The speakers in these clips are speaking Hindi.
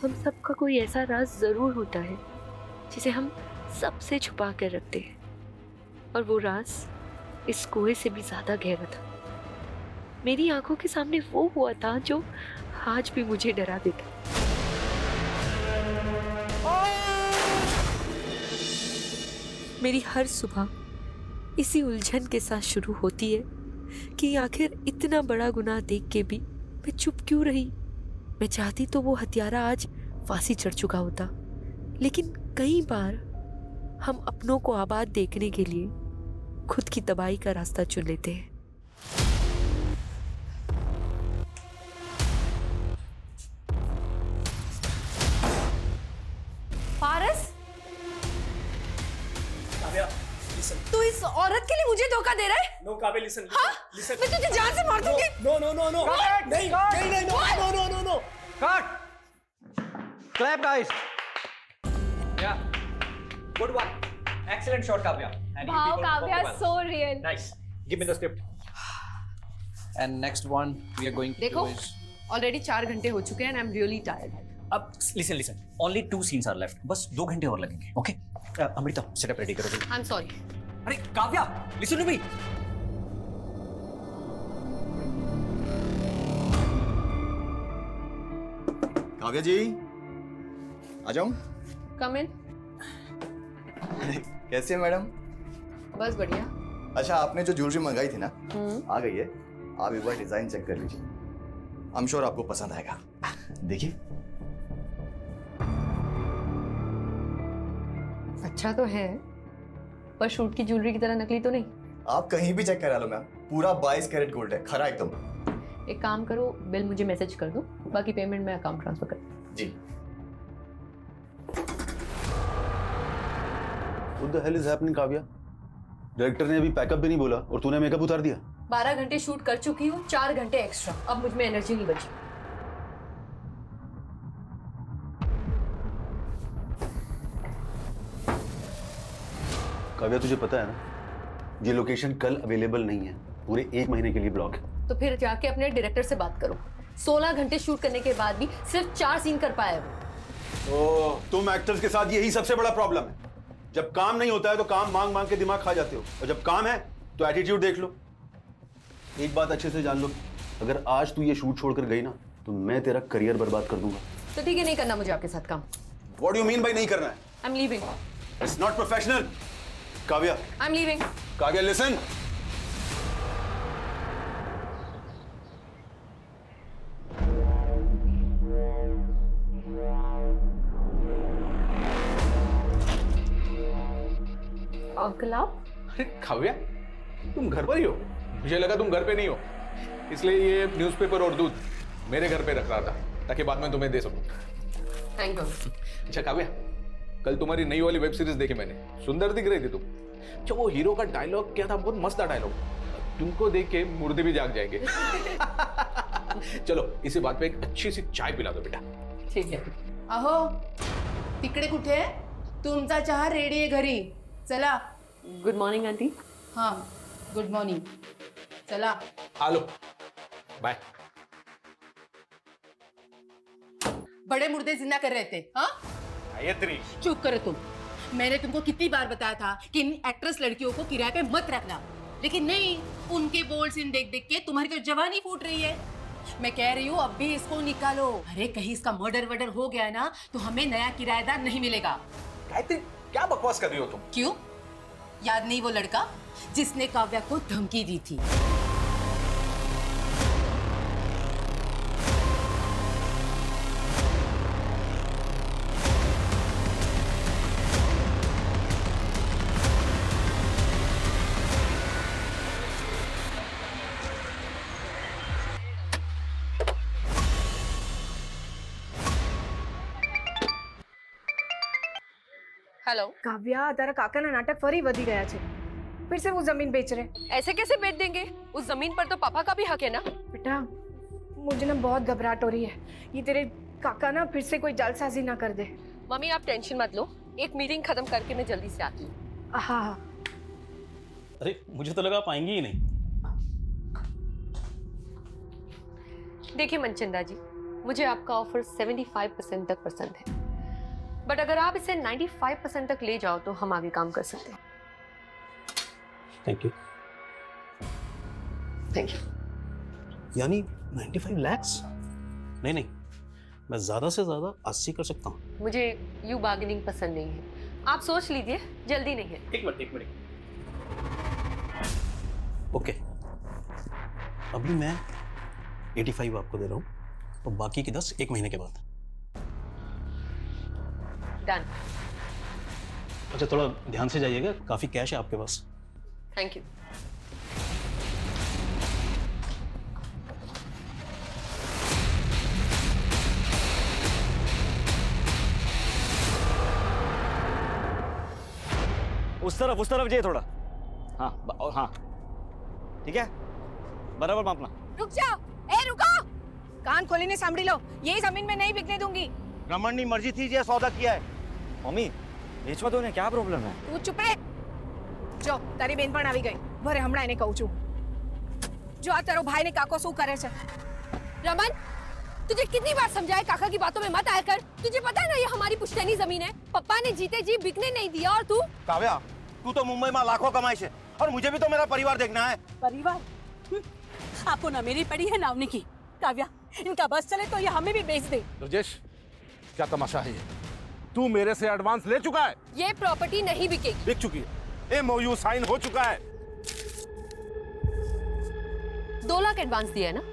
हम सबका कोई ऐसा राज जरूर होता है जिसे हम सबसे छुपा कर रखते हैं, और वो राज इस कुएं से भी ज्यादा गहरा था। मेरी आंखों के सामने वो हुआ था जो आज भी मुझे डरा देता। मेरी हर सुबह इसी उलझन के साथ शुरू होती है कि आखिर इतना बड़ा गुनाह देख के भी मैं चुप क्यों रही। मैं चाहती तो वो हत्यारा आज फांसी चढ़ चुका होता, लेकिन कई बार हम अपनों को आबाद देखने के लिए खुद की तबाही का रास्ता चुन लेते हैं। पारस, काव्या, listen. तू इस औरत के लिए मुझे धोखा दे रहा है? No, Kavya, listen. हाँ? Listen. मैं तुझे जान से मार दूंगी। No, no, no, no. Cut! नहीं, नहीं, नहीं, no, no, no, no, no. Cut! Clap, guys. Yeah. Good one. Excellent shot, Kavya. And you Wow, people Kavya, performed well. so real. Nice. Give me the script. And next one we are going to देखो, do is ऑलरेडी 4 घंटे हो चुके हैं and I'm really tired. अब listen. Only 2 scenes are left. बस 2 घंटे और लगेंगे. Okay? अमृता, setup ready करो जल्दी. I'm sorry. अरे Kavya, listen to me. Kavya जी, आ जाऊं? Come in. कैसे हैं मैडम? बस बढ़िया। अच्छा, आपने जो ज्वेलरी मंगाई थी ना, आ गई है। आप एक बार डिजाइन चेक कर लीजिए। आई एम श्योर आपको पसंद आएगा। देखिए। अच्छा तो है, पर शूट की ज्वेलरी की तरह नकली तो नहीं। आप कहीं भी चेक करा लो मैम, पूरा 22 कैरेट गोल्ड है, खरा एकदम। एक काम करो, बिल मुझे मैसेज कर दो, बाकी पेमेंट मैं अकाउंट ट्रांसफर कर दूँ। जी। What the hell is happening, Kavya? Director ने अभी पैकअप भी नहीं बोला और तूने मेकअप उतार दिया। 12 घंटे शूट कर चुकी हूँ, 4 घंटे एक्स्ट्रा। अब मुझ में एनर्जी नहीं बची। काव्या, तुझे पता है ना, ये लोकेशन कल अवेलेबल नहीं है, पूरे 1 महीने के लिए ब्लॉक है। तो फिर जाके अपने डायरेक्टर से बात करो। 16 घंटे शूट करने के बाद भी सिर्फ 4 सीन कर पाया वो। ओह, तुम एक्टर्स के साथ यही सबसे बड़ा प्रॉब्लम है। जब काम नहीं होता है तो काम मांग मांग के दिमाग खा जाते हो, और जब काम है तो एटीट्यूड देख लो। एक बात अच्छे से जान लो, अगर आज तू ये शूट छोड़कर गई ना तो मैं तेरा करियर बर्बाद कर दूंगा। तो ठीक है, नहीं करना मुझे आपके साथ काम। What do you mean by नहीं करना है? I am leaving. It's not professional. Kavya, I am leaving. Kavya, listen. Uncle आप? अरे काव्या, तुम घर पर ही हो? मुझे लगा तुम घर पे नहीं हो, इसलिए ये न्यूज़पेपर और दूध मेरे घर पे रख रहा था ताकि बाद में तुम्हें दे सकूं। Thank you. अच्छा काव्या, कल तुम्हारी नई वाली वेब सीरीज देखी मैंने, सुंदर दिख रही थी तुम। अच्छा, वो हीरो का डायलॉग क्या था? बहुत मस्त था डायलॉग। तुमको देख के मुर्दे भी जाग जाएंगे। चलो, इसी बात पे एक अच्छी सी चाय पिला दो बेटा। ठीक है। अहो, तिकडे कुठे? तुमचा चहा रेडी आहे घरी, चला। Good morning aunty. हाँ, गुड मॉर्निंग, चला। आलो, बाय। बड़े मुर्दे जिंदा कर रहे थे, हाँ? गायत्री, चुप करो तुम। मैंने तुमको कितनी बार बताया था कि इन एक्ट्रेस लड़कियों को किराए पे मत रखना, लेकिन नहीं, उनके बोल्ड सीन देख देख के तुम्हारी तो जवानी फूट रही है। मैं कह रही हूँ अब भी इसको निकालो। अरे कहीं इसका मर्डर वर्डर हो गया ना तो हमें नया किराएदार नहीं मिलेगा। गायत्री, क्या बकवास कर रही हो तुम? क्यों? याद नहीं वो लड़का जिसने काव्या को धमकी दी थी? हेलो કાવ્યા, તારા કાકાના નાટક ફરી વધી ગયા છે। फिर से वो जमीन बेच रहे। ऐसे कैसे बेच देंगे? उस जमीन पर तो पापा का भी हक है ना। बेटा, मुझे ना बहुत घबराहट हो रही है। ये तेरे काका ना फिर से कोई जालसाजी ना कर दे। मम्मी आप टेंशन मत लो, एक मीटिंग खत्म करके मैं जल्दी से आती हूँ। हाँ हाँ। अरे मुझे तो लगा पाएंगी ही नहीं। देखिए मनचंदा जी, मुझे आपका ऑफर 75% तक पसंद है, बट अगर आप इसे 95% तक ले जाओ तो हम आगे काम कर सकते हैं। Thank you. Thank you. यानी 95 lakhs? नहीं नहीं, मैं ज्यादा से ज्यादा 80 कर सकता हूँ। मुझे यू बार्गेनिंग पसंद नहीं है, आप सोच लीजिए, जल्दी नहीं है। एक मिनट। ओके, अभी मैं 85 आपको दे रहा हूँ और बाकी के 10 एक महीने के बाद। डन। अच्छा, थोड़ा ध्यान से जाइएगा, काफी कैश है आपके पास। Thank you. उस तरफ जाइए थोड़ा। हाँ हाँ, ठीक है, बराबर मापना। रुक जाओ, ए रुको, कान खोलीने सांभળી लो, ये जमीन में नहीं बिकने दूंगी। रमन की मर्जी थी, ये सौदा किया है। मम्मी बेचवा दो ने, क्या प्रॉब्लम है? તું ચૂપ રે। જો તારી બેન પણ આવી ગઈ, ભરે હમણાં એને કહું છું। જો આ તારો ભાઈ ને કાકો શું કરે છે। रमन, तुझे कितनी बार समझाया काका की बातों में मत आया कर। तुझे पता है ना ये हमारी पुश्तैनी जमीन है, पप्पा ने जीते जी बिकने नहीं दिया। और तू काव्या, तू तो मुंबई में लाखों कमाई से, और मुझे भी तो मेरा परिवार देखना है। परिवार? आपको ना मेरी पड़ी है ना उनकी। काव्या, इनका बस चले तो ये हमें भी बेच दे। राजेश, क्या तमाशा है ये? तू मेरे से एडवांस ले चुका है। ये प्रॉपर्टी नहीं बिकेगी। बिक चुकी है, MOU साइन हो चुका है। 2 लाख एडवांस दिया है ना?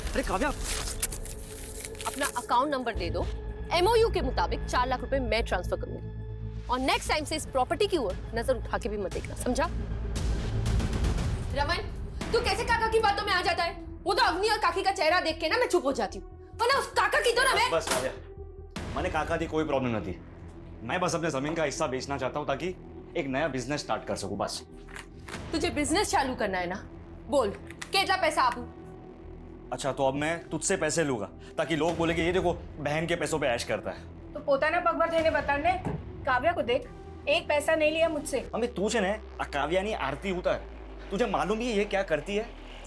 अरे काव्या, अपना अकाउंट नंबर दे दो, MOU के मुताबिक 4 लाख रुपए मैं ट्रांसफर करूंगी। और नेक्स्ट टाइम से इस प्रॉपर्टी की ओर नजर उठा के भी मत देखना, समझा? रमन, तू कैसे काका की बातों में आ जाता है? वो तो अवनी और काकी का चेहरा देख के ना मैं चुप हो जाती हूँ, वरना उस काका की तो ना मैं। बस काव्या, मैंने काका दी कोई प्रॉब्लम नहीं थी। मैं बस अपने जमीन का हिस्सा बेचना चाहता हूँ ताकि एक नया बिजनेस स्टार्ट कर सकूं, बस। तुझे बिजनेस चालू करना है ना? बोल, कितना पैसा आपू? अच्छा, तो अब मैं तुझसे पैसे लूंगा ताकि लोग बोलेंगे ये देखो बहन के पैसों पे ऐश करता है। तो પોતાના પગભર થઈને બતાડને। કાવ્યા को देख, एक पैसा नहीं लिया मुझसे। मम्मी तू છે ને આ કાવ્યાની आरती उतार। तुझे मालूम ही ये क्या करती है?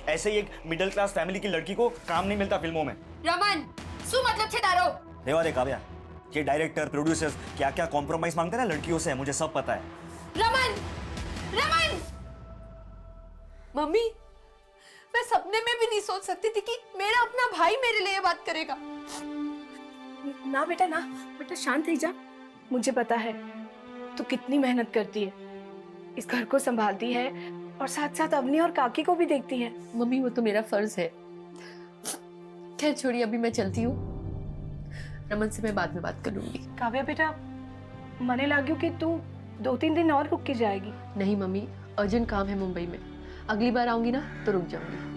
ऐसे ही एक मिडिल क्लास फैमिली की लड़की को काम नहीं मिलता फिल्मों में। रमन, શું मतलब છે તારો? रेवा दे काव्या, ये डायरेक्टर प्रोड्यूसर्स क्या क्या कॉम्प्रोमाइज मांगते हैं ना लड़कियों से, मुझे सब पता है। रमन, रमन! मम्मी, मैं सपने में भी नहीं सोच सकती थी कि मेरा अपना भाई मेरे लिए बात करेगा। ना बेटा ना, बेटा शांत रह जा। मुझे पता है तू कितनी मेहनत करती है, इस घर को संभालती है और साथ साथ अवनी और काकी को भी देखती है। मम्मी, वो तो मेरा फर्ज है। खैर छोड़िए, अभी मैं चलती हूँ। रमन से मैं बाद में बात कर लूंगी। काव्या बेटा, मने लाग्યું कि तू 2-3 दिन और रुक के जाएगी। नहीं मम्मी, अर्जेंट काम है मुंबई में, अगली बार आऊंगी ना तो रुक जाऊंगी।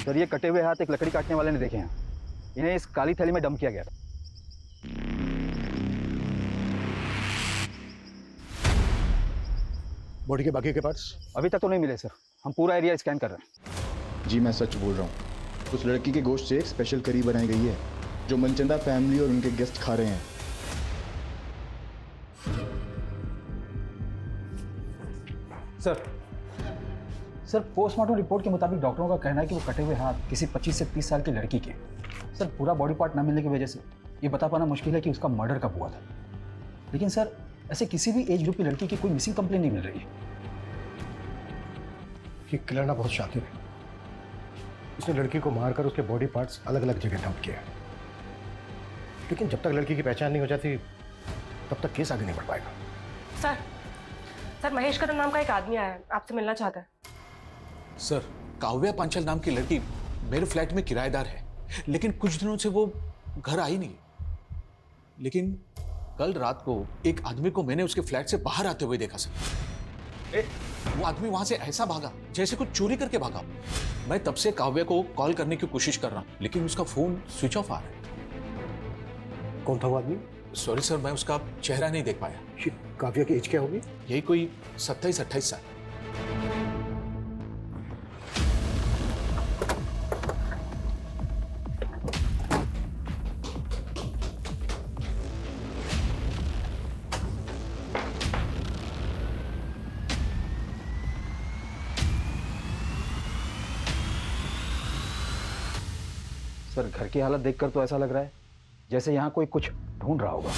सर ये कटे हुए हाथ एक लकड़ी काटने वाले ने देखे हैं। इन्हें इस काली थैली में डंप किया गया। बॉडी के बाकी के पार्ट्स अभी तक तो नहीं मिले सर, हम पूरा एरिया स्कैन कर रहे हैं। जी मैं सच बोल रहा हूँ, उस लड़की के गोश्त से एक स्पेशल करी बनाई गई है जो मनचंदा फैमिली और उनके गेस्ट खा रहे हैं। सर पोस्टमार्टम रिपोर्ट के मुताबिक डॉक्टरों का कहना है कि वो कटे हुए हाथ किसी 25 से 30 साल की लड़की के। सर पूरा बॉडी पार्ट न मिलने की वजह से ये बता पाना मुश्किल है कि उसका मर्डर कब हुआ था। लेकिन सर ऐसे किसी भी एज ग्रुप की लड़की की कोई मिसिंग कंप्लेन नहीं मिल रही है। ये किलर ना बहुत शातिर है। उसने लड़की को मारकर उसके बॉडी पार्ट्स अलग अलग जगह डंप किए, लेकिन जब तक लड़की की पहचान नहीं हो जाती तब तक केस आगे नहीं बढ़ पाएगा। सर महेश कदम नाम का एक आदमी आया है, आपसे मिलना चाहता है। सर काव्या पांचाल नाम की लड़की मेरे फ्लैट में किराएदार है, लेकिन कुछ दिनों से वो घर आई नहीं। लेकिन कल रात को एक आदमी को मैंने उसके फ्लैट से बाहर आते हुए देखा सर। वो आदमी वहां से ऐसा भागा जैसे कुछ चोरी करके भागा। मैं तब से काव्या को कॉल करने की कोशिश कर रहा हूं, लेकिन उसका फोन स्विच ऑफ आ रहा है। कौन था वो आदमी? सॉरी सर, मैं उसका चेहरा नहीं देख पाया। काव्या की एज क्या होगी? यही कोई 27-28 साल। सर घर की हालत देखकर तो ऐसा लग रहा है जैसे यहाँ कोई कुछ ढूंढ रहा होगा।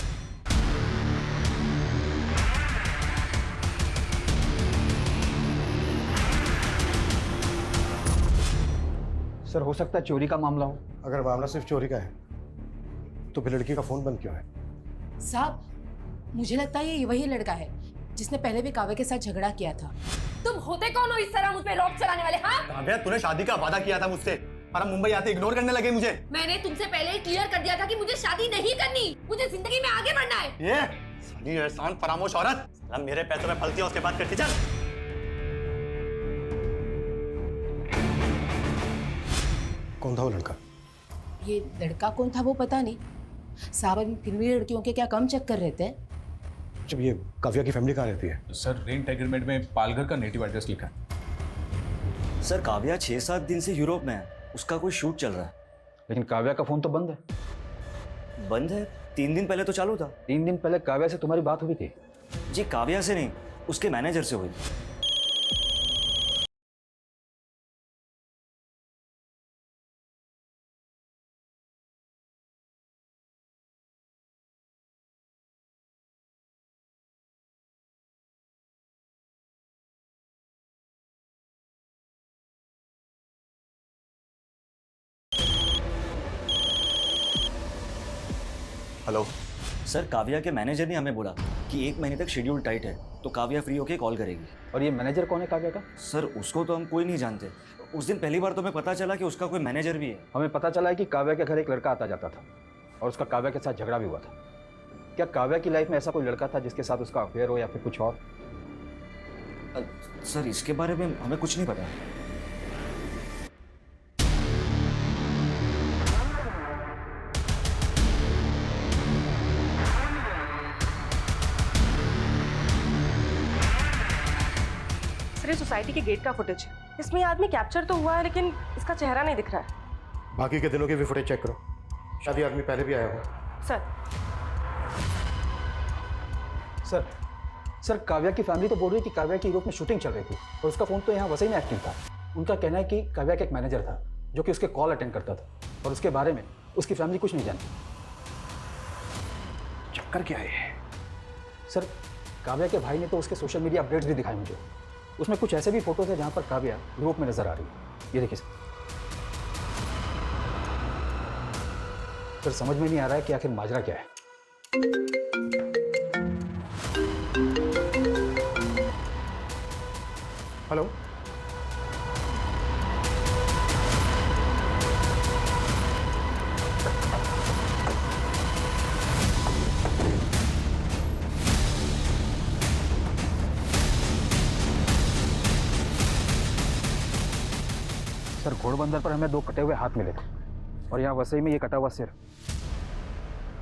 सर हो सकता है चोरी का मामला हो। अगर मामला सिर्फ चोरी का है तो फिर लड़की का फोन बंद क्यों है? साहब मुझे लगता है ये वही लड़का है जिसने पहले भी काव्या के साथ झगड़ा किया था। तुम होते कौन हो इस तरह मुझ पे रॉब चलाने वाले? हाँ काव्या तूने शादी का वादा किया था मुझसे, पर हम मुंबई आते इग्नोर करने लगे मुझे। मैंने तुमसे पहले ही क्लियर कर दिया था कि मुझे शादी नहीं करनी, मुझे जिंदगी में आगे बढ़ना है। ये साली एहसान फरामोश औरत, साला मेरे पैसों में फलती है उसके बाद करती। चल कौन था वो लड़का? ये लड़का कौन था वो पता नहीं साहब, अभी फिर भी लड़कियों के क्या कम चक्कर रहते हैं। जब ये काव्या की फैमिली कहाँ रहती है? सर रेंट एग्रीमेंट में पालघर का नेटिव एड्रेस लिखा है। सर काव्या 6-7 दिन से यूरोप में है, उसका कोई शूट चल रहा है। लेकिन काव्या का फोन तो बंद है। बंद है? 3 दिन पहले तो चालू था। 3 दिन पहले काव्या से तुम्हारी बात हुई थी? जी काव्या से नहीं, उसके मैनेजर से हुई। हेलो सर काव्या के मैनेजर ने हमें बोला कि 1 महीने तक शेड्यूल टाइट है, तो काव्या फ्री होके कॉल करेगी। और ये मैनेजर कौन है काव्या का? सर उसको तो हम कोई नहीं जानते। उस दिन पहली बार तो हमें पता चला कि उसका कोई मैनेजर भी है। हमें पता चला है कि काव्या के घर एक लड़का आता जाता था और उसका काव्या के साथ झगड़ा भी हुआ था। क्या काव्या की लाइफ में ऐसा कोई लड़का था जिसके साथ उसका अफेयर हो या फिर कुछ और? सर इसके बारे में हमें कुछ नहीं पता। सर सोसाइटी के गेट का फुटेज, इसमें ये आदमी कैप्चर तो हुआ है लेकिन इसका चेहरा नहीं दिख रहा है। बाकी के दिनों की भी फुटेज चेक करो, शायद आदमी पहले भी आया हो। सर काव्या की फैमिली तो बोल रही है कि काव्या की यूरोप में शूटिंग चल रही थी और उसका फ़ोन तो यहाँ वसई में एक्टिव था। उनका कहना है कि काव्या का एक मैनेजर था जो कि उसके कॉल अटेंड करता था और उसके बारे में उसकी फैमिली कुछ नहीं जानती। चक्कर क्या है? सर काव्या के भाई ने तो उसके सोशल मीडिया अपडेट्स भी दिखाए मुझे। उसमें कुछ ऐसे भी फोटोज है जहाँ पर काव्या यूरोप में नजर आ रही है। ये देखिए सर समझ में नहीं आ रहा है कि आखिर माजरा क्या है। हेलो सर घोड़बंदर पर हमें 2 कटे हुए हाथ मिले थे और यहाँ वसई में ये कटा हुआ सिर।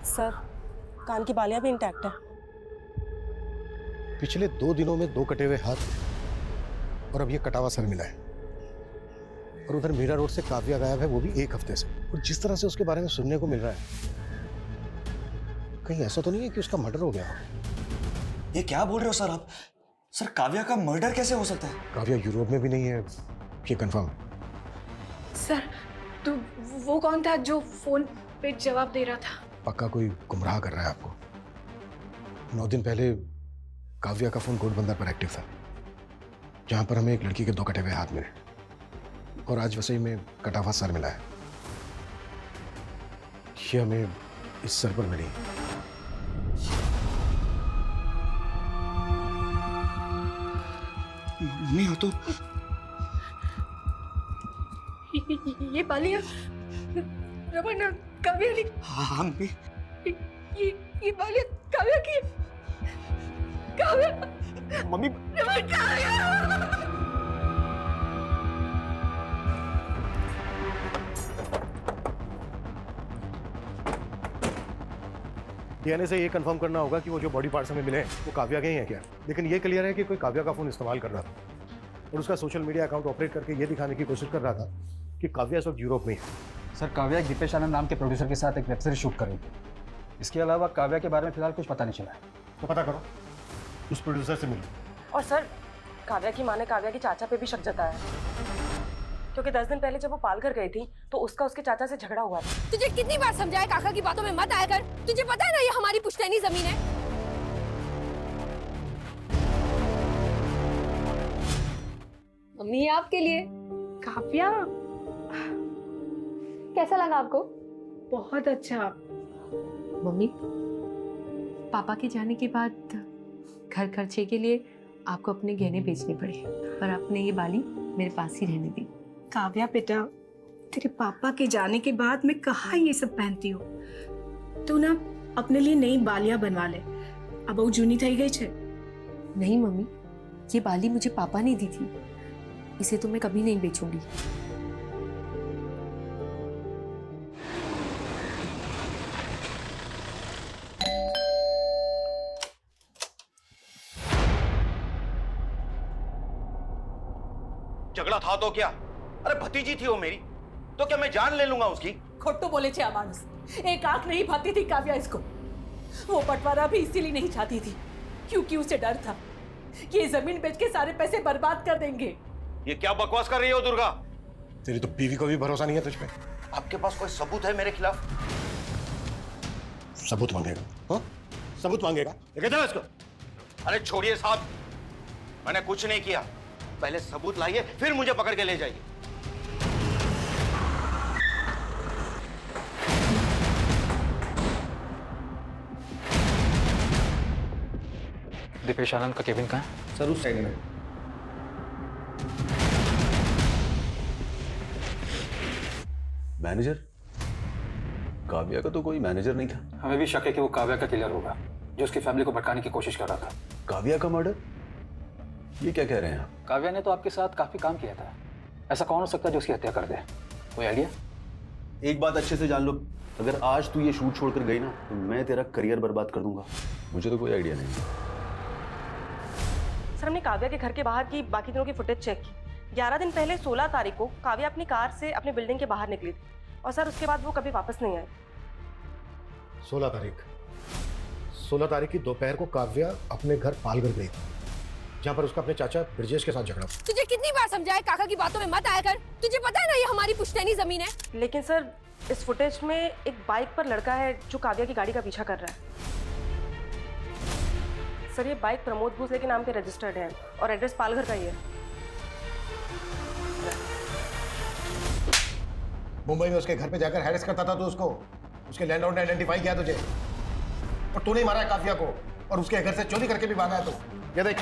सर कान की बालियां भी इंटैक्ट है। पिछले 2 दिनों में 2 कटे हुए हाथ और अब ये कटा हुआ सर मिला है। और उधर मीरा रोड से काव्या गायब है, वो भी 1 हफ्ते से। और जिस तरह से उसके बारे में सुनने को मिल रहा है, कहीं ऐसा तो नहीं है कि उसका मर्डर हो गया? ये क्या बोल रहे हो सर आप? सर काव्या का मर्डर कैसे हो सकता है? काव्या यूरोप में भी नहीं है, ये कंफर्म। सर तो वो कौन था जो फोन पे जवाब दे रहा था? पक्का कोई गुमराह कर रहा है आपको। 9 दिन पहले काव्या का फोन घोड़बंदर पर एक्टिव था, जहां पर हमें एक लड़की के 2 कटे हुए हाथ मिले और आज वसई में कटा हुआ सर मिला है। ये हमें इस सर पर मिली। मम्मी हो तो ये बालियां रमन काव्या ने। हाँ मम्मी। ये बालियां काव्या की। काव्या मम्मी। रमन काव्या। डीएनए से ये कंफर्म करना होगा कि वो जो बॉडी पार्ट्स हमें मिले हैं वो काव्या के ही हैं क्या। लेकिन ये क्लियर है कि कोई काव्या का फोन इस्तेमाल कर रहा था और उसका सोशल मीडिया अकाउंट ऑपरेट करके ये दिखाने की कोशिश कर रहा था कि काव्या इस वक्त यूरोप में है। सर काव्या एक दीपेश आनंद नाम के प्रोड्यूसर के साथ एक वेब सीरीज शूट कर रही थी। इसके अलावा काव्या के बारे में फिलहाल कुछ पता नहीं चला है। तो पता करो, उस प्रोड्यूसर से मिलो। और सर काव्या की माँ ने काव्या के चाचा पे भी शक जताया, क्योंकि 10 दिन पहले जब वो पालघर गई थी तो उसका उसके चाचा से झगड़ा हुआ था। तुझे कितनी बार समझाया काका की बातों में मत आया कर। तुझे पता है ना ये हमारी पुश्तैनी जमीन है। मम्मी आपके लिए। काव्या कैसा लगा आपको? बहुत अच्छा। मम्मी, पापा के जाने के बाद घर खर्चे के लिए आपको अपने गहने बेचने पड़े, पर आपने ये बाली मेरे पास ही रहने दी। काव्या बेटा, तेरे पापा के जाने के बाद मैं कहाँ ये सब पहनती हूँ। तू ना अपने लिए नई बालियां बनवा ले, अब वो जूनी थई गई छे। नहीं मम्मी, ये बाली मुझे पापा ने दी थी, इसे तो मैं कभी नहीं बेचूंगी। झगड़ा था तो क्या? अरे भतीजी थी वो मेरी, तो क्या मैं जान ले लूंगा उसकी? खोटो बोले छे मानुस। एक आंख नहीं भाती थी काव्या इसको। वो बंटवारा भी इसीलिए नहीं चाहती थी क्योंकि उसे डर था ये जमीन बेच के सारे पैसे बर्बाद कर देंगे। ये क्या बकवास कर रही हो दुर्गा? तेरी तो बीवी को भी भरोसा नहीं है तुझ पे। आपके पास कोई सबूत है मेरे खिलाफ? सबूत मांगेगा? हाँ? सबूत मांगेगा? लेके जाओ इसको। अरे छोड़िए साहब, मैंने कुछ नहीं किया। पहले सबूत लाइए, फिर मुझे पकड़ के ले जाइए। दीपेश आनंद का केबिन कहाँ है? सर उस साइड में। मैनेजर? काव्या का तो कोई मैनेजर नहीं था। हमें भी शक है कि वो काव्या का किलर होगा जो उसकी फैमिली को भटकाने की कोशिश कर रहा था। काव्या का मर्डर? ये क्या कह रहे हैं आप? काव्या ने तो आपके साथ काफी काम किया था, ऐसा कौन हो सकता है जो उसकी हत्या कर दे? कोई आइडिया? एक बात अच्छे से जान लो, अगर आज तू ये शूट छोड़कर गई ना तो मैं तेरा करियर बर्बाद कर दूंगा। मुझे तो कोई आइडिया नहीं। सर हमने काव्या के घर के बाहर की बाकी दिनों की फुटेज चेक की। 11 दिन पहले 16 तारीख को काव्या अपनी कार से अपने बिल्डिंग के बाहर निकली थी और सर उसके बाद वो कभी वापस नहीं आई। 16 तारीख की दोपहर को काव्या अपने घर पालघर गई थी, जहां पर उसका अपने चाचा ब्रजेश के साथ झगड़ा। तुझे कितनी बार समझाया काका की बातों में मत आया कर। तुझे पता है ना ये हमारी पुश्तैनी जमीन है। लेकिन सर इस फुटेज में एक बाइक पर लड़का है जो काव्या की गाड़ी का पीछा कर रहा है। सर ये बाइक प्रमोद भोसले के नाम पे रजिस्टर्ड है और एड्रेस पालघर का ही है। मुंबई में उसके घर पे जाकर हैरेस करता था तो उसके लैंडलॉर्ड ने आइडेंटिफाई किया तुझे, और तूने मारा है काव्या को और उसके घर से चोरी करके भी भागा है तू। ये देख,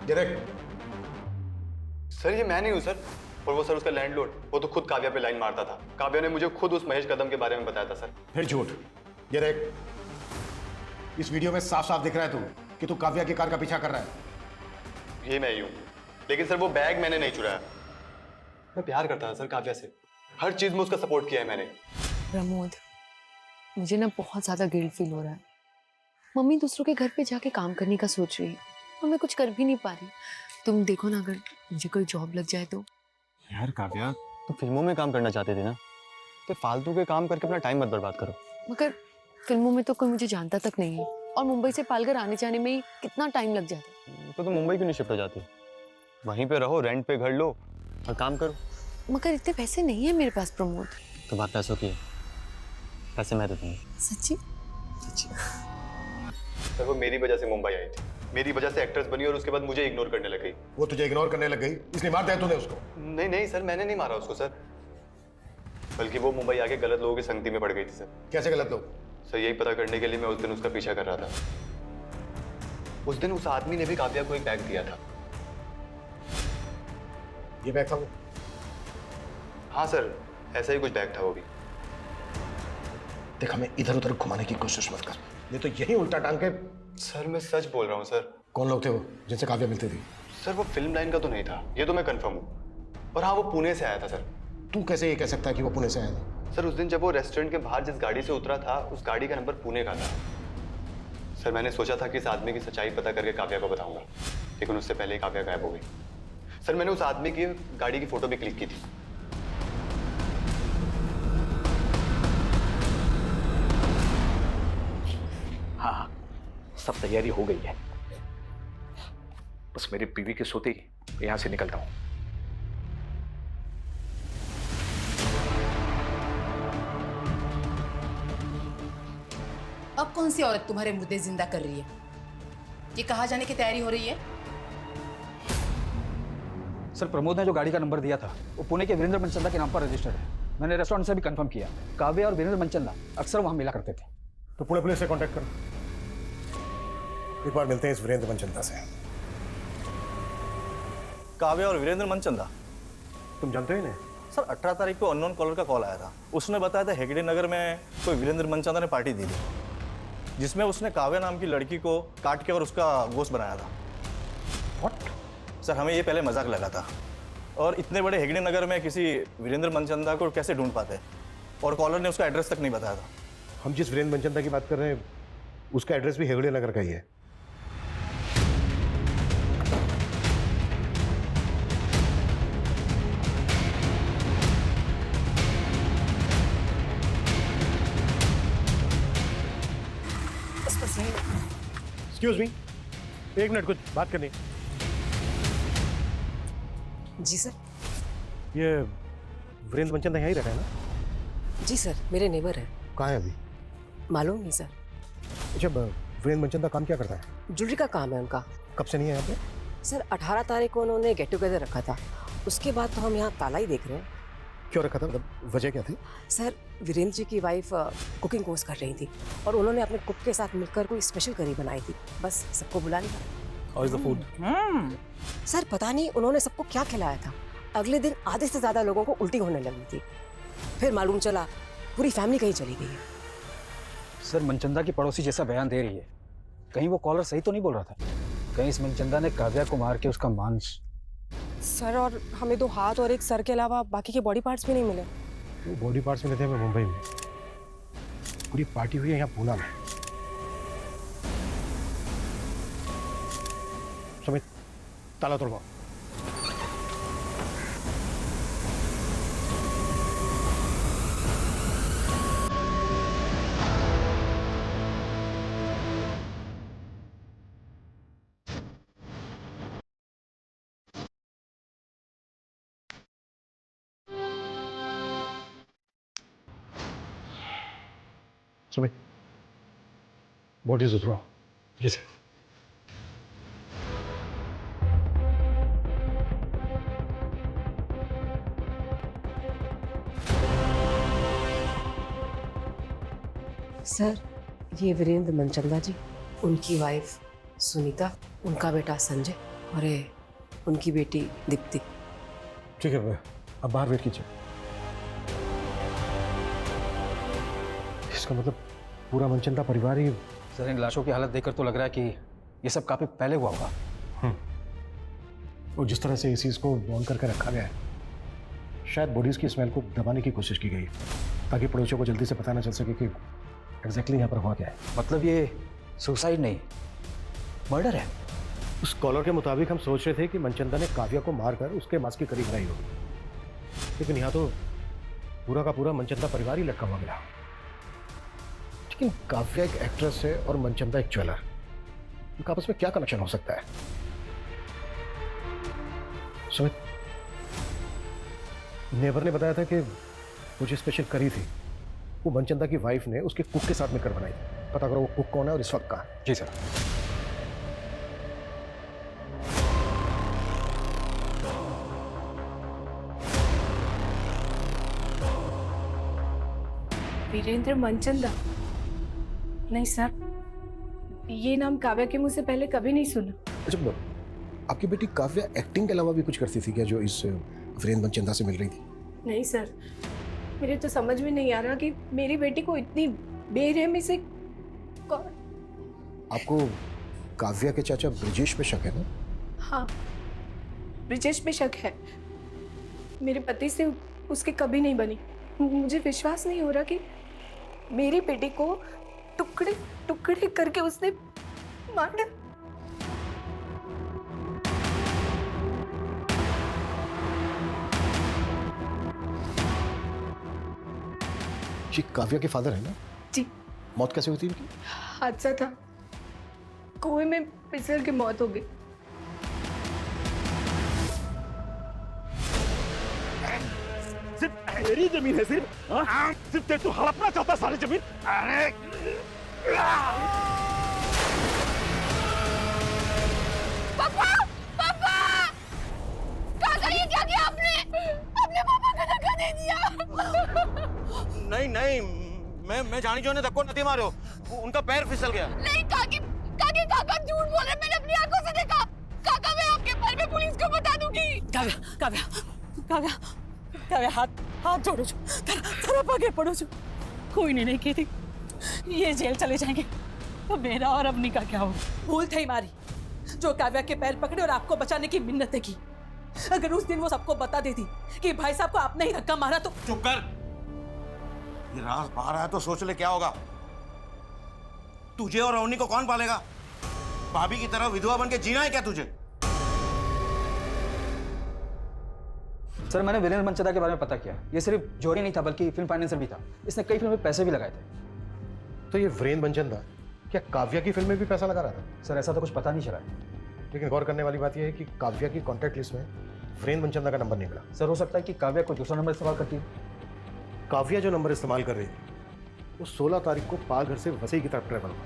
ये देख। सर ये मैं नहीं हूँ सर, और वो सर उसका लैंडलॉर्ड, वो तो खुद काव्या पे लाइन मारता था। काव्या ने मुझे खुद उस महेश कदम के बारे में बताया था सर। फिर झूठ। ये देख, इस वीडियो में साफ साफ दिख रहा है तू कि तू काव्या की कार का पीछा कर रहा है। ये मैं ही हूँ, लेकिन सर वो बैग मैंने नहीं चुराया। मैं प्यार करता था सर काव्या से, हर चीज में उसका सपोर्ट किया है मैंने। प्रमोद, मुझे ना बहुत ज्यादा गिल्ट फील हो रहा है। मम्मी दूसरों के घर पे जाके काम करने का सोच रही है और मैं कुछ कर भी नहीं पा रही। तुम देखो ना, अगर मुझे कोई जॉब लग जाए तो। यार काव्या, तुम फिल्मों में काम करना चाहती थी ना, तो फालतू के काम करके अपना टाइम मत बर्बाद करो। मगर फिल्मों में तो कोई मुझे जानता तक नहीं है और मुंबई से पालघर आने जाने में ही कितना टाइम लग जाता है। तो तुम मुंबई क्यों नहीं शिफ्ट हो जाती? वहीं पे रहो, रेंट पे घर लो और काम करो। मगर इतने पैसे नहीं है मेरे पास प्रमोद। तो बात पैसों की है, पैसे मैं दे दूंगा। सच्ची? सच्ची। सर वो मेरी वजह से मुंबई आई थी, मेरी वजह से एक्ट्रेस बनी और उसके बाद मुझे इग्नोर करने लग गई। वो तुझे इग्नोर करने लग गई इसलिए मार दिया तूने उसको? नहीं नहीं सर, मैंने नहीं मारा उसको सर, बल्कि वो मुंबई आके गलत लोगों की संगति में पड़ गई थी सर। कैसे गलत लोग? सर यही पता करने के लिए मैं उस दिन उसका पीछा कर रहा था। उस दिन उस आदमी ने भी काव्या को एक बैग दिया था। ये बैग था वो? हाँ सर, ऐसा ही कुछ बैग था वो भी। देख, हमें इधर उधर घुमाने की कोशिश मत कर, नहीं तो यही उल्टा टांग के। सर मैं सच बोल रहा हूँ सर। कौन लोग थे वो जिनसे काव्या मिलती थी? सर वो फिल्म लाइन का तो नहीं था, ये तो मैं कंफर्म हूँ। और हाँ, वो पुणे से आया था सर। तू कैसे ये कह सकता है कि वो पुणे से आया था? सर उस दिन जब वो रेस्टोरेंट के बाहर जिस गाड़ी से उतरा था, उस गाड़ी का नंबर पुणे का था। सर मैंने सोचा था कि इस आदमी की सच्चाई पता करके काव्या को बताऊंगा, लेकिन उससे पहले ही काव्या गायब हो गई। सर मैंने उस आदमी की गाड़ी की फोटो भी क्लिक की थी। हाँ हाँ, सब तैयारी हो गई है, बस मेरी बीवी के सोते ही यहां से निकलता हूं। अब कौन सी औरत तुम्हारे मुर्दे जिंदा कर रही है? ये कहाँ जाने की तैयारी हो रही है? सर प्रमोद ने जो गाड़ी का नंबर दिया था वो पुणे के वीरेंद्र मनचंदा के नाम पर रजिस्टर्ड है। मैंने रेस्टोरेंट से भी कंफर्म किया, काव्या और वीरेंद्र मनचंदा अक्सर वहां मिला करते थे। तो पुणे पुलिस से कांटेक्ट करो, एक बार मिलते हैं इस वीरेंद्र मनचंदा से। काव्या और वीरेंद्र मनचंदा, तुम जानते हो ही नहीं? सर 18 तारीख को अननोन कॉलर का कॉल आया था। उसने बताया था हेगड़े नगर में कोई वीरेंद्र मनचंदा ने पार्टी दी थी, जिसमें उसने काव्या नाम की लड़की को काट के और उसका गोश्त बनाया था। What? सर हमें ये पहले मजाक लगा था, और इतने बड़े हेगड़े नगर में किसी वीरेंद्र मनचंदा को कैसे ढूंढ पाते, और कॉलर ने उसका एड्रेस तक नहीं बताया था। हम जिस वीरेंद्र मनचंदा की बात कर रहे हैं उसका एड्रेस भी हेगड़े नगर का ही है। एक्सक्यूज मी, एक मिनट, कुछ बात करनी। जी सर। ये वीरेंद्र मनचंदा यहीं रहता है ना? जी सर, मेरे नेबर है। कहाँ है अभी? मालूम नहीं सर। अच्छा, वीरेंद्र मनचंदा काम क्या करता है? ज्वेलरी का काम है उनका। कब से नहीं है यहाँ पे? सर 18 तारीख को उन्होंने गेट टुगेदर रखा था, उसके बाद तो हम यहाँ ताला ही देख रहे हैं। क्यों रखा था, मतलब वजह क्या थी? सर वीरेंद्र जी की वाइफ कुकिंग कोर्स कर रही थी और उन्होंने अपने कुक के साथ मिलकर कोई स्पेशल करी बनाई थी, बस सबको बुला लिया। How is the food? Sir पता नहीं उन्होंने सबको क्या खिलाया था, अगले दिन आधे से ज़्यादा लोगों को उल्टी होने लगी थी, फिर मालूम चला पूरी फैमिली कहीं चली गई है। सर मनचंदा की पड़ोसी जैसा बयान दे रही है, कहीं वो कॉलर सही तो नहीं बोल रहा था? कहीं इस मनचंदा ने काव्या को मार के उसका मांस। सर और हमें 2 हाथ और 1 सर के अलावा बाकी के बॉडी पार्ट्स भी नहीं मिले। वो बॉडी पार्ट्स मिले थे हमें मुंबई में, पूरी पार्टी हुई है यहाँ पूना में। सुमित, ताला तोड़वाओ। सुमित, बॉडीज उतरवाओ। जी सर। सर ये वीरेंद्र मनचंदा जी, उनकी वाइफ सुनीता, उनका बेटा संजय और ये उनकी बेटी दीप्ति। ठीक है, अब बाहर वेट कीजिए। इसका मतलब पूरा मनचंदा परिवार ही। सर इन लाशों की हालत देखकर तो लग रहा है कि ये सब काफी पहले हुआ होगा। और जिस तरह से इस चीज को बॉन्ड करके रखा गया है, शायद बॉडीज की स्मेल को दबाने की कोशिश की गई ताकि पड़ोसियों को जल्दी से पता ना चल सके कि एग्जैक्टली यहाँ पर हुआ क्या है। मतलब ये सुसाइड नहीं, मर्डर है। उस कॉलर के मुताबिक हम सोच रहे थे कि मनचंदा ने काव्या को मारकर उसके मांस की करी बनाई होगी, लेकिन यहाँ तो पूरा का पूरा मनचंदा परिवार ही लटका हुआ मिला। लेकिन काव्या एक एक्ट्रेस है और मनचंदा एक ज्वेलर, उनका आपस में क्या कनेक्शन हो सकता है? सुमित, नेबर ने बताया था कि वो जो स्पेशल करी थी वो मनचंदा की वाइफ ने उसके कुक के साथ मिलकर बनाई थी। पता करो वो कुक कौन है और इस वक्त कहाँ है। जी सर। वीरेंद्र मनचंदा? नहीं सर, ये नाम काव्या के मुंह से पहले कभी नहीं सुना। अच्छा, आपकी बेटी काव्या एक्टिंग के अलावा भी कुछ करती थी क्या जो इस वीरेंद्र मनचंदा से मिल रही थी? नहीं सर, मेरे तो समझ में नहीं आ रहा कि मेरी बेटी को इतनी बेरहमी से कौन। आपको काव्या के चाचा ब्रिजेश पे शक है ना? हाँ, ब्रिजेश पे शक है। मेरे पति से उसकी कभी नहीं बनी। मुझे विश्वास नहीं हो रहा कि मेरी बेटी को टुकड़े टुकड़े करके उसने मार डाला। जी, काव्या के फादर है ना? जी। मौत कैसे हुई थी इनकी? हादसा था, कुएं में फिसल के मौत हो गई। सिर्फ मेरी जमीन है, सिर्फ तेरे तू हड़पना चाहता सारी जमीन। अरे पापा, पापा, काका ये क्या किया आपने? अपने पापा को धक्का दे दिया। नहीं नहीं, मैं जानी जो ने धक्को नहीं मारो, उनका पैर फिसल गया। नहीं काका झूठ बोल रहे, मैंने अपनी आंखों से देखा। काका मैं आपके पैर में पुलिस को बता दूंगी। काव्या हाथ जोड़ो जो, तरफ आगे पड़ो जो। कोई नहीं की थी, ये जेल चले जाएंगे तो मेरा और अपनी का क्या होगा? भूल थी हमारी जो काव्या के पैर पकड़े और आपको बचाने की मिन्नतें की। अगर उस दिन वो सबको बता देती कि भाई साहब को आपने ही धक्का मारा तो। चुप कर, ये राज बाहर आया तो सोच ले क्या होगा। तुझे और रोनी को कौन पालेगा? भाभी की तरह विधवा बन के जीना है क्या तुझे? सर मैंने वीरेंद्र मनचंदा के बारे में पता किया। ये सिर्फ जोरी नहीं था बल्कि फिल्म फाइनेंसर भी था। इसने कई फिल्मों में पैसे भी लगाए थे। तो ये वीरेंद्र मनचंदा क्या काव्या की फिल्म में भी पैसा लगा रहा था? सर ऐसा तो कुछ पता नहीं चला है। लेकिन गौर करने वाली बात यह है कि काव्या की कॉन्टैक्ट लिस्ट में वीरेंद्र मनचंदा का नंबर नहीं मिला। सर हो सकता है कि काव्या कोई दूसरा नंबर इस्तेमाल करती है। काव्या जो नंबर इस्तेमाल कर रही थी वो 16 तारीख को पाल घर से वसई की तरफ ट्रैवल हुआ।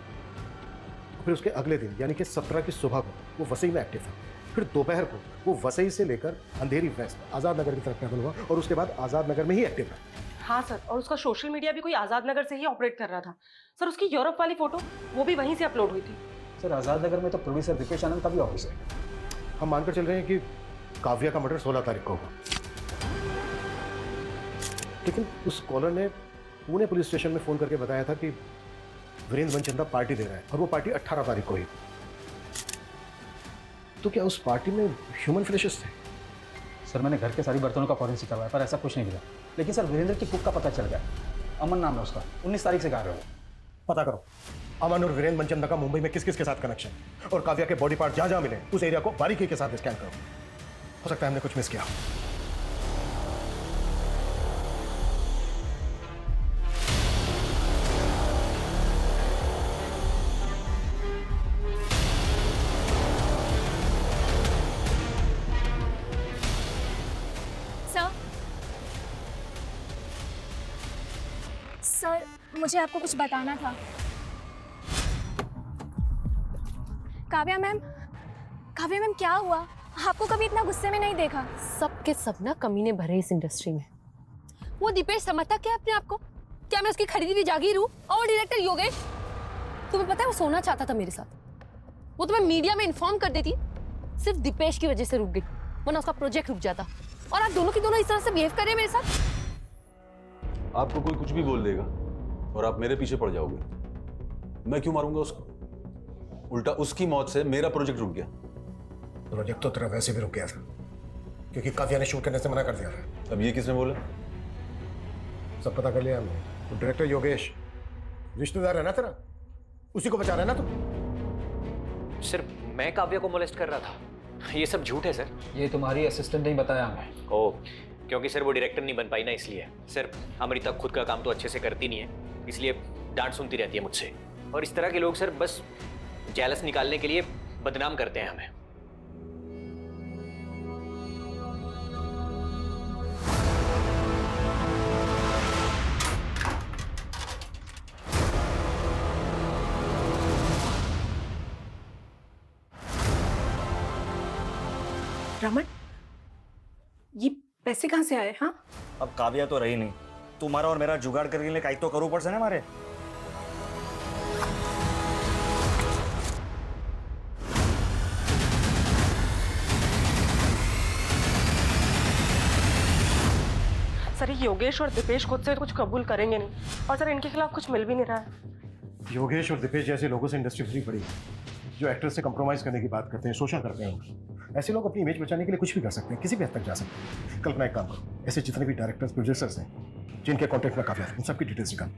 फिर उसके अगले दिन यानी कि 17 की सुबह को वो वसई में एक्टिव था। फिर दोपहर को वो वसई से लेकर अंधेरी वेस्ट आज़ाद नगर की तरफ ट्रैवल हुआ और उसके बाद आज़ाद नगर में ही एक्टिव रहा। हाँ सर, और उसका सोशल मीडिया भी कोई आज़ाद नगर से ही ऑपरेट कर रहा था। सर उसकी यूरोप वाली फोटो वो भी वहीं से अपलोड हुई थी। सर आज़ाद नगर में तो प्रोड्यूसर दीपेश आनंद का भी ऑफिस है। हम मानकर चल रहे हैं कि काव्या का मर्डर 16 तारीख को हुआ, लेकिन उस कॉलर ने पुणे पुलिस स्टेशन में फ़ोन करके बताया था कि वीरेंद्र मनचंदा पार्टी दे रहा है और वो पार्टी 18 तारीख को हुई। तो क्या उस पार्टी में ह्यूमन फ्लैशेस थे? सर मैंने घर के सारी बर्तनों का फॉरेंसिक करवाया पर ऐसा कुछ नहीं मिला। लेकिन सर वीरेंद्र की कुक का पता चल गया। अमन नाम है उसका, 19 तारीख से गायब है वो। पता करो अमन और वीरेंद्र मनचंदा का मुंबई में किस किस के साथ कनेक्शन और काव्या के बॉडी पार्ट जहां जहां मिले उस एरिया को बारीकी के साथ स्कैन करो। हो सकता है हमने कुछ मिस किया। सर मुझे आपको कुछ बताना था। काव्या मैम क्या हुआ? आपको कभी इतना गुस्से में नहीं देखा। सब के सब ना कमीने भरे इस इंडस्ट्री में। वो दीपेश समझता क्या अपने आप को? क्या मैं उसकी खरीदी हुई जागीर हूँ? और डायरेक्टर योगेश, तुम्हें पता है वो सोना चाहता था मेरे साथ। वो तो मैं मीडिया में इन्फॉर्म कर देती, सिर्फ दीपेश की वजह से रुक गई, वरना उसका प्रोजेक्ट रुक जाता। और आप दोनों की दोनों इस तरह से बिहेव कर रहे हैं मेरे साथ। आपको कोई कुछ भी बोल देगा और आप मेरे पीछे पड़ जाओगे। मैं क्यों मारूंगा उसको? उल्टा उसकी मौत से मेरा प्रोजेक्ट रुक गया। प्रोजेक्ट तो तेरा वैसे भी रुक गया था, क्योंकि काव्या ने शूट करने से मना कर दिया था। अब ये किसने बोला? सब पता कर लिया हमने। तो डायरेक्टर योगेश रिश्तेदार है ना तेरा, उसी को बचा रहा है ना तू। सर मैं काव्या को मोलेस्ट कर रहा था, ये सब झूठ है सर। ये तुम्हारी असिस्टेंट नहीं बताया हमें। ओ, क्योंकि सर वो डायरेक्टर नहीं बन पाई ना, इसलिए। सर अमृता खुद का काम तो अच्छे से करती नहीं है, इसलिए डांट सुनती रहती है मुझसे। और इस तरह के लोग सर बस जेलस निकालने के लिए बदनाम करते हैं हमें। रमन, ये पैसे कहाँ से आए? हाँ, अब काव्या तो रही नहीं, तुम्हारा और मेरा जुगाड़ करने के लिए काई तो करो ऊपर से ना हमारे। सर ये योगेश और दीपेश खुद से कुछ कबूल करेंगे नहीं, और सर इनके खिलाफ कुछ मिल भी नहीं रहा है। योगेश और दीपेश जैसे लोगों से इंडस्ट्री भरी पड़ी है, जो एक्टर्स से कंप्रोमाइज करने की बात करते हैं, शोषण करते हैं। ऐसे लोग अपनी इमेज बचाने के लिए कुछ भी कर सकते हैं, किसी भी हद तक जा सकते हैं। कल्पना एक काम करो, ऐसे जितने भी डायरेक्टर्स प्रोड्यूसर्स हैं जिनके कॉन्टेक्ट में काव्या है, उन सबकी डिटेल्स निकाल।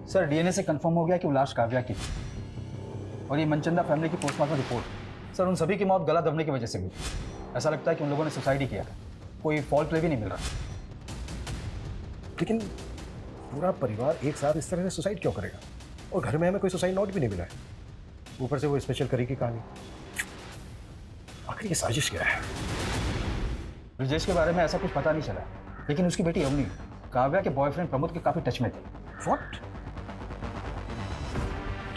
सर डीएनए से कंफर्म हो गया कि वो लाश काव्या की थी। और ये मनचंदा फैमिली की पोस्टमार्टम रिपोर्ट, सर उन सभी की मौत गला दबने की वजह से हुई। ऐसा लगता है कि उन लोगों ने सुसाइड ही किया था, कोई फॉल प्ले भी नहीं मिल रहा। लेकिन पूरा परिवार एक साथ इस तरह से सुसाइड क्यों करेगा? और घर में हमें कोई सुसाइड नोट भी नहीं मिला है, ऊपर से वो स्पेशल करी की कहानी। आखिर ये साजिश क्या है? ब्रिजेश के बारे में ऐसा कुछ पता नहीं चला, लेकिन उसकी बेटी अवनी काव्या के बॉयफ्रेंड प्रमोद के काफी टच में थी। व्हाट?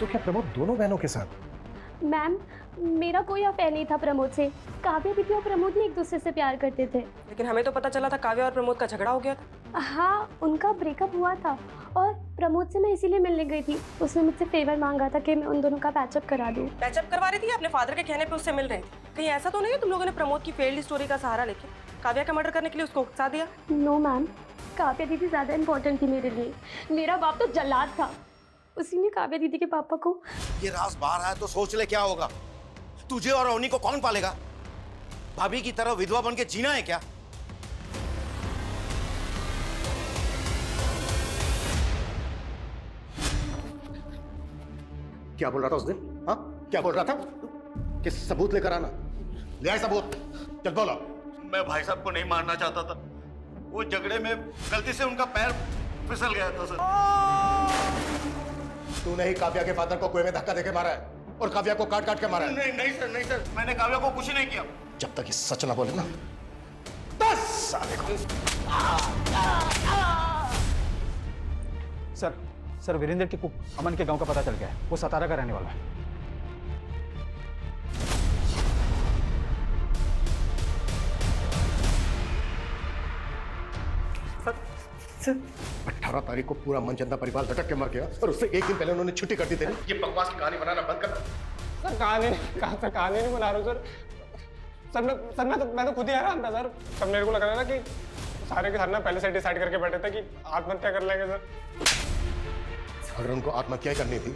तो क्या प्रमोद दोनों बहनों के साथ? मैम, मेरा कोई अफेयर नहीं था प्रमोद से। काव्या दीदी और प्रमोद ही एक दूसरे से प्यार करते थे। लेकिन हमें तो पता चला था काव्या और प्रमोद का झगड़ा हो गया था। हाँ, उनका ब्रेकअप हुआ था और प्रमोद से मैं इसीलिए मिलने गई थी। उसने मुझसे फेवर मांगा था कि मैं उन दोनों का पैचअप करा दूँ। पैचअप करवा रही थी, अपने फादर के कहने पे उससे मिल रही थी। कहीं ऐसा तो नहीं है तुम लोगों ने प्रमोद की फेल्ड स्टोरी का सहारा लेके काव्या का मर्डर करने के लिए उसको उकसा दिया? नो मैम, काव्या दीदी ज़्यादा इम्पोर्टेंट थी मेरे लिए। मेरा बाप तो जल्लाद था, उसी ने काव्या दीदी के पापा को। ये राज बाहर आया तो सोच ले क्या होगा। तुझे और अवनी को कौन पालेगा? भाभी की तरह विधवा बन के जीना है क्या? क्या बोल रहा था उस दिन? हाँ, क्या बोल रहा था? कि सबूत लेकर आना। ले आए सबूत, चल बोलो। मैं भाई साहब को नहीं मारना चाहता था, वो झगड़े में गलती से उनका पैर फिसल गया था सर। तूने ही काव्या के फादर को कुएं में धक्का देके मारा है और काव्या को काट काट के मारा है। नहीं नहीं सर, नहीं सर, मैंने काव्या को कुछ नहीं किया। जब तक ये सच ना बोले ना, 10 साल को। सर वीरेंद्र के को अमन के गांव का पता चल गया है, वो सतारा का रहने वाला है। सर 18 तारीख को पूरा मनचंदा परिवार लटक के मर गया और उससे एक दिन पहले उन्होंने छुट्टी कर दी थी। ये बकवास की कहानी बनाना बंद करना। सर कहानी नहीं बना रहा हूँ सर। मैं तो खुद ही हैरान था सर। तब मेरे को लग रहा था कि सारे के सारे ना पहले से डिसाइड करके बैठे थे कि आत्महत्या कर लेंगे सर। अगर उनको आत्महत्या ही करनी थी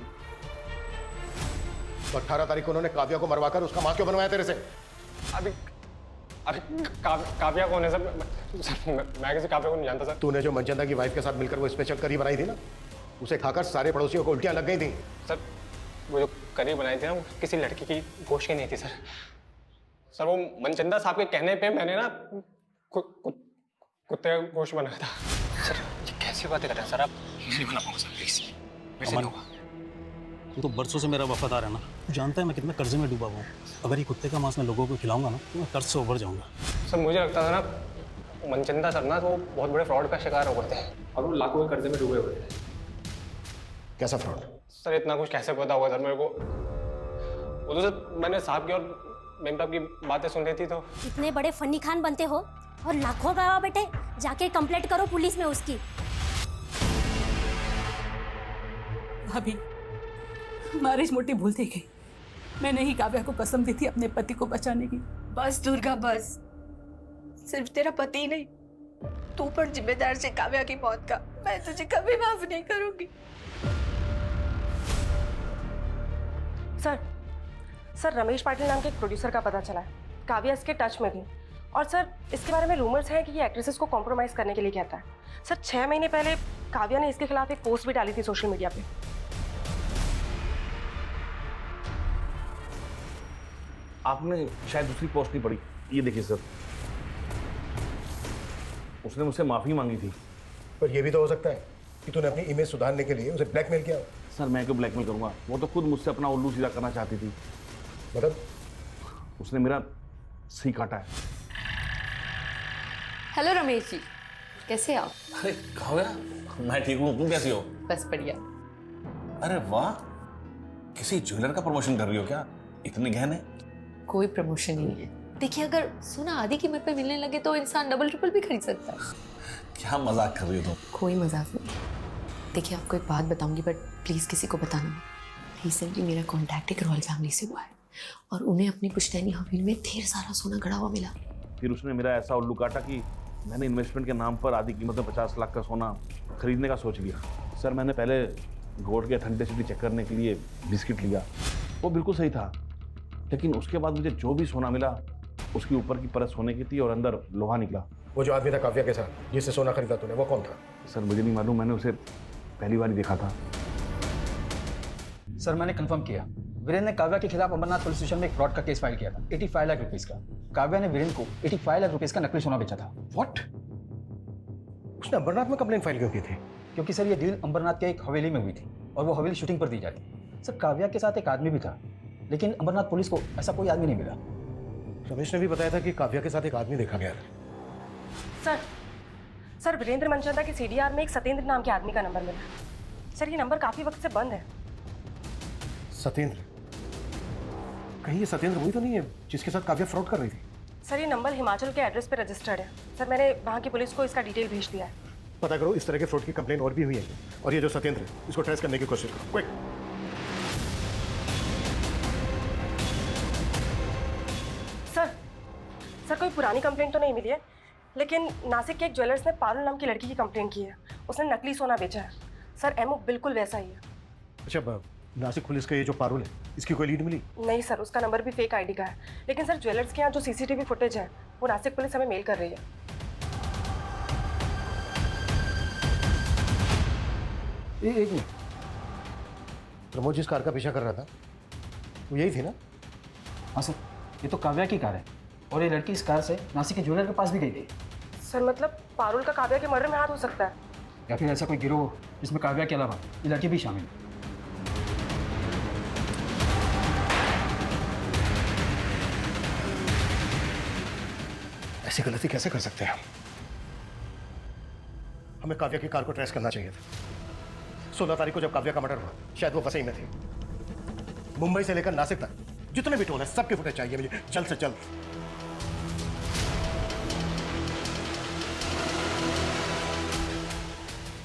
तो 18 तारीख को उन्होंने काव्या को मरवाकर उसका मां क्यों बनवाया तेरे से? अभी काव्या कौन है सर? मैं किसी काव्या को नहीं जानता सर। तूने जो मनचंदा की वाइफ के साथ मिलकर वो स्पेशल करी बनाई थी ना, उसे खाकर सारे पड़ोसियों को उल्टियां लग गई थी। सर वो जो करी बनाई थी ना, वो किसी लड़की की गोश्त की नहीं थी सर। सर वो मनचंदा साहब के कहने पे मैंने ना कुत्ते का गोश्त बनाया था। सर ये कैसी बातें कर रहे हैं सर आप? नहीं बना पाऊंगा सर, प्लीज। अमन, तू तो बरसों से मेरा वफादार है ना, तू जानता है मैं कितने कर्जे में डूबा हुआ हूँ। अगर ये कुत्ते का मांस मैं लोगों को खिलाऊंगा ना तो मैं कर्ज से उभर जाऊंगा। सर मुझे लगता था ना मनचंदा सर ना वो बहुत बड़े फ्रॉड का शिकार हो गए थे और वो लाखों के कर्जे में डूबे हुए थे। कैसा फ्रॉड? सर इतना कुछ कैसे पता होगा सर मेरे को? वो तो सर मैंने साहब की और मेम साहब की बातें सुन रही थी तो। इतने बड़े फन्नी खान बनते हो और लाखों गवा बेटे, जाके कंप्लेंट करो पुलिस में उसकी। भाभी, मारिज मोटी भूल थी गई। मैंने ही काव्या को कसम दी थी अपने पति को बचाने की। बस दुर्गा बस। सिर्फ तेरा पति नहीं, तू पर जिम्मेदार से काव्या की मौत का। मैं तुझे कभी माफ नहीं करूंगी। सर रमेश पाटिल नाम के एक प्रोड्यूसर का पता चला है, काव्या इसके टच में थी। और सर इसके बारे में रूमर्स हैं कि ये एक्ट्रेसेस को कॉम्प्रोमाइज़ करने के लिए कहता है। सर 6 महीने पहले काव्या ने इसके खिलाफ एक पोस्ट भी डाली थी सोशल मीडिया पे। आपने शायद दूसरी पोस्ट नहीं पढ़ी। ये देखिए सर, उसने मुझसे माफी मांगी थी। पर यह भी तो हो सकता है कि तूने अपनी इमेज सुधारने के लिए उसे ब्लैकमेल किया हो। सर मैं क्यों ब्लैकमेल करूंगा, वो तो खुद मुझसे अपना उल्लू सीधा करना चाहती थी। मतलब उसने मेरा सही काटा है। हेलो रमेश जी, कैसे आप? अरे काव्या, मैं ठीक हूँ, तुम कैसी हो? बस बढ़िया। अरे वाह, किसी ज्वेलर का प्रमोशन कर रही हो क्या? इतने गहने? कोई प्रमोशन ही नहीं है। देखिए, अगर सोना आधी कीमत पे मिलने लगे तो इंसान डबल ट्रिपल भी खरीद सकता है। क्या मजाक कर रही हो तुम? कोई मजाक नहीं। देखिए, आपको एक बात बताऊंगी, बट प्लीज़ किसी को बताना मत। रिसेंटली मेरा कॉन्टैक्ट एक रॉयल फैमिली से हुआ है और उन्हें अपनी पुश्तैनी हवेली में ढेर सारा सोना गड़ा हुआ मिला। फिर उसने मेरा ऐसा उल्लू काटा कि मैंने इन्वेस्टमेंट के नाम पर आधी कीमत में 50 लाख का सोना खरीदने का सोच लिया। सर मैंने पहले गोल्ड के ऑथेंटिसिटी चेक करने के लिए बिस्किट लिया, वो बिल्कुल सही था, लेकिन उसके बाद मुझे जो भी सोना मिला उसकी ऊपर की परत सोने की थी और अंदर लोहा निकला। वो जो आदमी था काव्या के साथ जिससे सोना खरीदा तूने, वो कौन था? सर मुझे नहीं मालूम, मैंने उसे पहली बार ही देखा था। सर मैंने कंफर्म किया, वीरेंद्र ने काव्या के खिलाफ अमरनाथ पुलिस स्टेशन में एक फ्रॉड का केस फाइल किया था 85 लाख रुपीस का। काव्या ने वीरेंद्र को 85 लाख रुपीस का नकली सोना बेचा था। व्हाट? उसने अमरनाथ में कंप्लेंट फाइल क्यों की थी? क्योंकि सर ये डील अमरनाथ के एक हवेली में हुई थी और वो हवेली शूटिंग पर दी जाती। सर काव्या के साथ एक आदमी भी था, लेकिन अमरनाथ पुलिस को ऐसा कोई आदमी नहीं मिला। रमेश ने भी बताया था कि काव्या के साथ एक आदमी देखा गया था। सर वीरेंद्र मनचंदा के सीडीआर में एक सत्येंद्र नाम के आदमी का नंबर मिला। सर ये नंबर काफी वक्त से बंद है। सत्येंद्र? कहीं ये सत्येंद्र वही तो नहीं है जिसके साथ काव्या फ्रॉड कर रही थी? सर ये नंबर हिमाचल के एड्रेस पे रजिस्टर्ड है। सर मैंने वहाँ की पुलिस को इसका डिटेल भेज दिया है। पता करो इस तरह के फ्रॉड की कंप्लेन और भी हुई है, और ये जो सत्येंद्र है इसको ट्रेस करने की कोशिश करो, क्विक। सर कोई पुरानी कंप्लेंट तो नहीं मिली है, लेकिन नासिक के एक ज्वेलर्स ने पारुल नाम की लड़की की कंप्लेंट की है। उसने नकली सोना बेचा है। सर एमओ बिल्कुल वैसा ही है। अच्छा, नासिक पुलिस का ये जो पारुल है, इसकी कोई लीड मिली? नहीं सर, उसका नंबर भी फेक आईडी का है। लेकिन सर ज्वेलर्स के यहाँ जो सीसीटीवी फुटेज है वो नासिक पुलिस हमें मेल कर रही है। एक मिनट, प्रमोद जिस कार का पीछा कर रहा था वो यही थी ना? हाँ सर, ये तो काव्या की कार है और ये लड़की इस कार से नासिक के ज्वेलर के पास भी गई थी। सर मतलब पारुल का काव्या के मर्डर में हाथ हो सकता है, या फिर ऐसा कोई गिरोह जिसमें काव्या के अलावा ये लड़की भी शामिल है। ऐसी गलती कैसे कर सकते हैं? हमें काव्या की कार को ट्रेस करना चाहिए था। 16 तारीख को जब काव्या का मर्डर हुआ शायद वो वसई में थी। मुंबई से लेकर नासिक तक जितने भी टोल है सबके फुटेज चाहिए मुझे, जल्द से जल्द।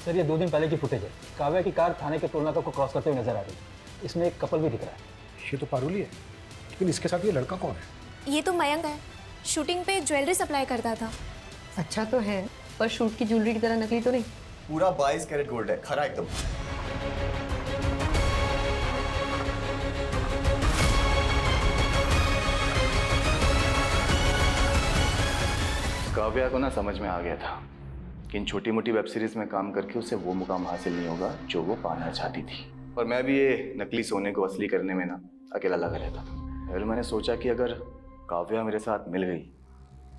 सर ये 2 दिन पहले की फुटेज है। काव्या की कार थाने के टोल नाका को क्रॉस करते हुए नजर आ रही है। इसमें एक कपल भी दिख रहा है। ये तो पारुल ही है, लेकिन इसके साथ ये लड़का कौन है? ये तो मयंक है, शूटिंग पे ज्वेलरी सप्लाई करता था। अच्छा तो है, पर शूट की ज्वेलरी की तरह नकली तो नहीं। पूरा 22 कैरेट गोल्ड है, खरा एकदम। काव्या को ना समझ में आ गया था कि इन छोटी मोटी वेब सीरीज में काम करके उसे वो मुकाम हासिल नहीं होगा जो वो पाना चाहती थी। और मैं भी ये नकली सोने को असली करने में ना अकेला लगा रहता था। फिर मैंने सोचा कि अगर काव्या मेरे साथ मिल गई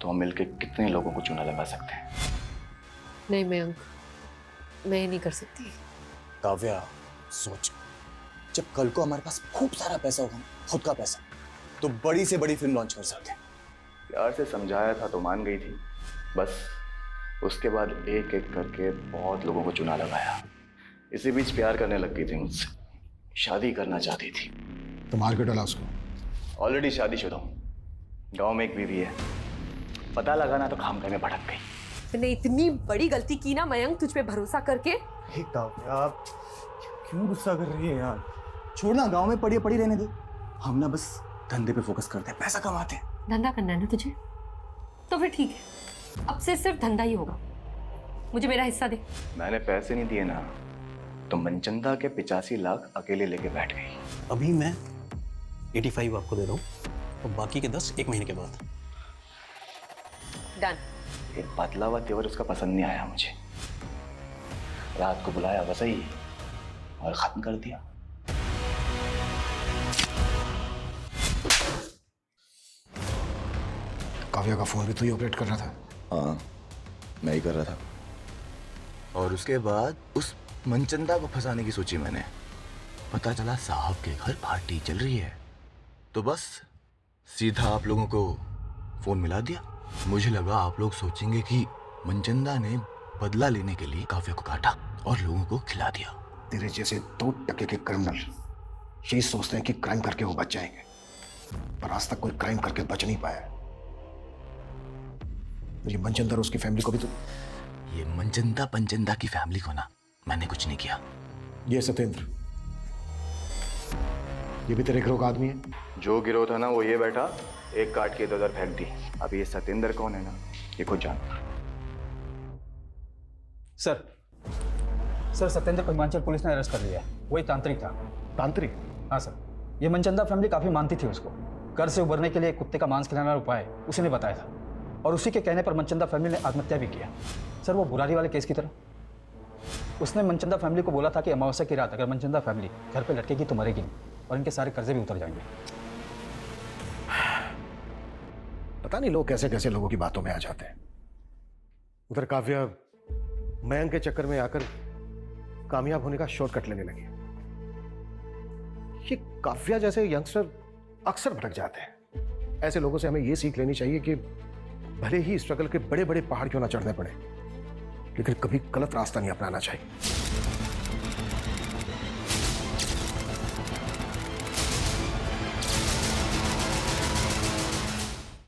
तो हम मिलके कितने लोगों को चूना लगा सकते हैं। नहीं मयंक, मैं नहीं कर सकती। काव्या सोच, जब कल को हमारे पास खूब सारा पैसा होगा, खुद का पैसा, तो बड़ी से बड़ी फिल्म लॉन्च कर सकते हैं। प्यार से समझाया था तो मान गई थी, बस उसके बाद एक एक करके बहुत लोगों को चुना लगाया। इसी बीच प्यार करने लग गई थी मुझसे, शादी करना चाहती थी। तो मार के डाला उसको? ऑलरेडी शादीशुदा हूँ, गाँव में एक बीवी है। पता लगा ना तो खामगाह में भटक गई। तूने इतनी बड़ी गलती की ना मयंक, तुझ पे भरोसा करके। काव्या क्यों गुस्सा कर रही है यार? छोड़ना, गांव में पड़ी पड़ी रहने दे। हम ना बस धंधे पे फोकस करते हैं, पैसा कमाते हैं। धंधा करना है ना तुझे, तो फिर ठीक है, अब से सिर्फ धंधा ही होगा। मुझे मेरा हिस्सा दे। मैंने पैसे नहीं दिए ना तो मनचंदा के 85 लाख अकेले लेके बैठ गई। अभी मैं 85 आपको दे रहा हूँ और बाकी के 10 1 महीने के बाद। डन। एक बदला हुआ तेवर उसका पसंद नहीं आया मुझे। रात को बुलाया बस ही और खत्म कर दिया। काव्या का फोन भी तू ही ऑपरेट कर रहा था? हाँ, मैं ही कर रहा था। और उसके बाद उस मनचंदा को फंसाने की सोची मैंने। पता चला साहब के घर पार्टी चल रही है, तो बस सीधा आप लोगों को फोन मिला दिया। मुझे लगा आप लोग सोचेंगे कि मनचंदा ने बदला लेने के लिए काव्या को काटा और लोगों को खिला दिया। तेरे जैसे 2% के क्रिमिनल यही सोचते हैं कि क्राइम करके वो बच जाएंगे, पर आज तक कोई क्राइम करके बच नहीं पाया। ये मनचंदा और उसकी फैमिली को भी तो। ये मनचंदा पंचंदा की फैमिली को ना मैंने कुछ नहीं किया। ये सत्येंद्र, ये भी तेरे गिरोह का आदमी है? जो गिरोह था ना वो ये बैठा, एक काट के इधर फेंक दी। अब ये सत्येंद्र कौन है ना, ये खुद जानता। सर सत्येंद्र को हिमाचल पुलिस ने अरेस्ट कर लिया है। वही तांत्रिक था। तांत्रिक? हाँ सर, ये मनचंदा फैमिली काफी मानती थी उसको। कर से उबरने के लिए कुत्ते का मांस खिलाने वाला उपाय उसी ने बताया था, और उसी के कहने पर मनचंदा फैमिली ने आत्महत्या भी किया। सर वो बुरारी वाले केस की तरह। उसने मनचंदा फैमिली को बोला था कि अमावस्या की रात अगर मनचंदा फैमिली घर पे लटकेगी तो मरेगी नहीं, और इनके सारे कर्जे भी उतर जाएंगे। पता नहीं लोग कैसे कैसे लोगों की बातों में आ जाते हैं। उधर काव्या मयंक के चक्कर में आकर कामयाब होने का शॉर्टकट लेने लगी। ये काव्या जैसे यंगस्टर अक्सर भटक जाते हैं। ऐसे लोगों से हमें ये सीख लेनी चाहिए कि भले ही स्ट्रगल के बड़े बड़े पहाड़ क्यों ना चढ़ने पड़े, लेकिन कभी गलत रास्ता नहीं अपनाना चाहिए।